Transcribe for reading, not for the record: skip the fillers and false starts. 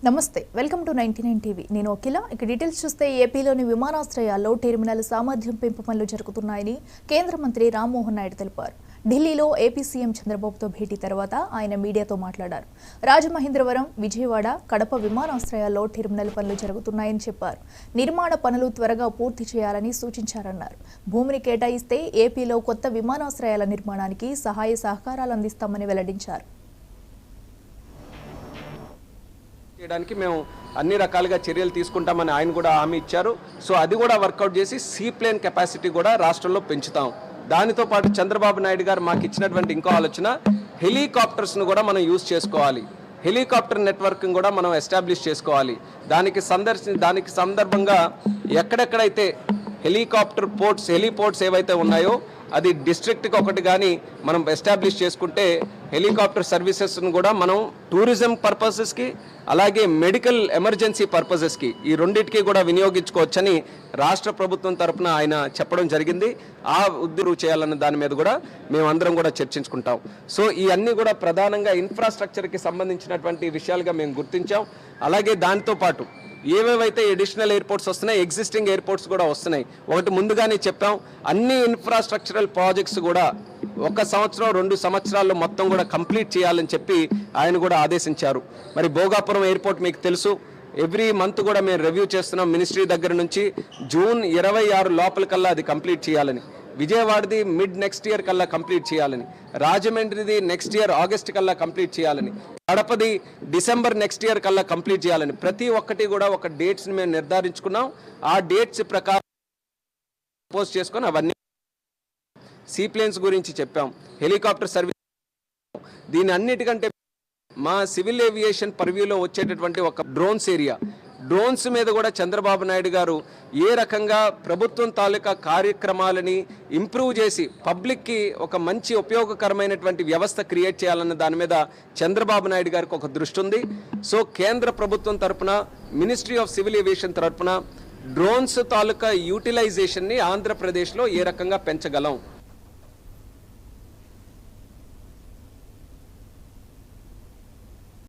నమస్తే welcome to 99 TV నేను అఖిల ఇక డీటెయిల్స్ చూస్తే ఏపీలోని విమానాశ్రయాల్లో టెర్మినల్ సామర్థ్యం పెంపు పనులు జరుగుతున్నాయని కేంద్ర మంత్రి రామ్మోహన్ నాయుడు తెలిపారు. ఢిల్లీలో ఏపీ సీఎం చంద్రబాబుతో భేటీ తర్వాత ఆయన మీడియాతో మాట్లాడారు. రాజమహేంద్రవరం, విజయవాడ, కడప విమానాశ్రయాల్లో టెర్మినల్ పనులు జరుగుతున్నాయని చెప్పారు. నిర్మాణ పనులు త్వరగా పూర్తి చేయాలని సూచించారన్నారు. భూమిని కేటాయిస్తే ఏపీలో కొత్త విమానాశ్రయాల నిర్మాణానికి సహాయ సహకారాలు అందిస్తామని వెల్లడించారు. చేయడానికి మేము అన్ని రకాలుగా చర్యలు తీసుకుంటామని ఆయన కూడా హామీ ఇచ్చారు. సో అది కూడా వర్కౌట్ చేసి సీ ప్లేన్ కెపాసిటీ కూడా రాష్ట్రంలో పెంచుతాం. దానితో పాటు చంద్రబాబు నాయుడు గారు మాకు ఇచ్చినటువంటి ఇంకో ఆలోచన, హెలికాప్టర్స్ను కూడా మనం యూజ్ చేసుకోవాలి. హెలికాప్టర్ నెట్వర్క్ కూడా మనం ఎస్టాబ్లిష్ చేసుకోవాలి. దానికి సందర్భంగా ఎక్కడెక్కడైతే హెలికాప్టర్ పోర్ట్స్, హెలిపోర్ట్స్ ఏవైతే ఉన్నాయో అది డిస్ట్రిక్ట్కి ఒకటి కానీ మనం ఎస్టాబ్లిష్ చేసుకుంటే హెలికాప్టర్ సర్వీసెస్ను కూడా మనం టూరిజం పర్పసెస్కి అలాగే మెడికల్ ఎమర్జెన్సీ పర్పసెస్కి ఈ రెండింటికి కూడా వినియోగించుకోవచ్చని రాష్ట్ర ప్రభుత్వం తరఫున ఆయన చెప్పడం జరిగింది. ఆ ఉద్యోగం చేయాలన్న దాని మీద కూడా మేమందరం కూడా చర్చించుకుంటాం. సో ఈ అన్నీ కూడా ప్రధానంగా ఇన్ఫ్రాస్ట్రక్చర్కి సంబంధించినటువంటి విషయాలుగా మేము గుర్తించాం. అలాగే దాంతో పాటు ఏవేవైతే అడిషనల్ ఎయిర్పోర్ట్స్ వస్తున్నాయి, ఎగ్జిస్టింగ్ ఎయిర్పోర్ట్స్ కూడా వస్తున్నాయి. ఒకటి ముందుగానే చెప్పాం, అన్ని ఇన్ఫ్రాస్ట్రక్చరల్ ప్రాజెక్ట్స్ కూడా 1 సంవత్సరం 2 సంవత్సరాల్లో మొత్తం కూడా కంప్లీట్ చేయాలని చెప్పి ఆయన కూడా ఆదేశించారు. మరి భోగాపురం ఎయిర్పోర్ట్ మీకు తెలుసు, ఎవ్రీ మంత్ కూడా మేము రివ్యూ చేస్తున్నాం మినిస్ట్రీ దగ్గర నుంచి. జూన్ 26 లోపలికల్లా అది కంప్లీట్ చేయాలని, విజయవాడది మిడ్ నెక్స్ట్ ఇయర్ కల్లా కంప్లీట్ చేయాలని, రాజమండ్రిది నెక్స్ట్ ఇయర్ ఆగస్ట్ కల్లా కంప్లీట్ చేయాలని, కడపది డిసెంబర్ నెక్స్ట్ ఇయర్ కల్లా కంప్లీట్ చేయాలని ప్రతి ఒక్కటి కూడా ఒక డేట్స్ని మేము నిర్ధారించుకున్నాం. ఆ డేట్స్ ప్రకారం పోస్ట్ చేసుకొని అవన్నీ సీప్లేన్స్ గురించి చెప్పాం, హెలికాప్టర్ సర్వీస్. దీని అన్నిటికంటే మా సివిల్ ఏవియేషన్ పర్వ్యూలో వచ్చేటటువంటి ఒక డ్రోన్స్ ఏరియా, డ్రోన్స్ మీద కూడా చంద్రబాబు నాయుడు గారు ఏ రకంగా ప్రభుత్వం తాలూకా కార్యక్రమాలని ఇంప్రూవ్ చేసి పబ్లిక్కి ఒక మంచి ఉపయోగకరమైనటువంటి వ్యవస్థ క్రియేట్ చేయాలన్న దాని మీద చంద్రబాబు నాయుడు గారికి ఒక దృష్టి ఉంది. సో కేంద్ర ప్రభుత్వం తరఫున, మినిస్ట్రీ ఆఫ్ సివిల్ ఏవియేషన్ తరఫున డ్రోన్స్ తాలూకా యూటిలైజేషన్ని ఆంధ్రప్రదేశ్లో ఏ రకంగా పెంచగలం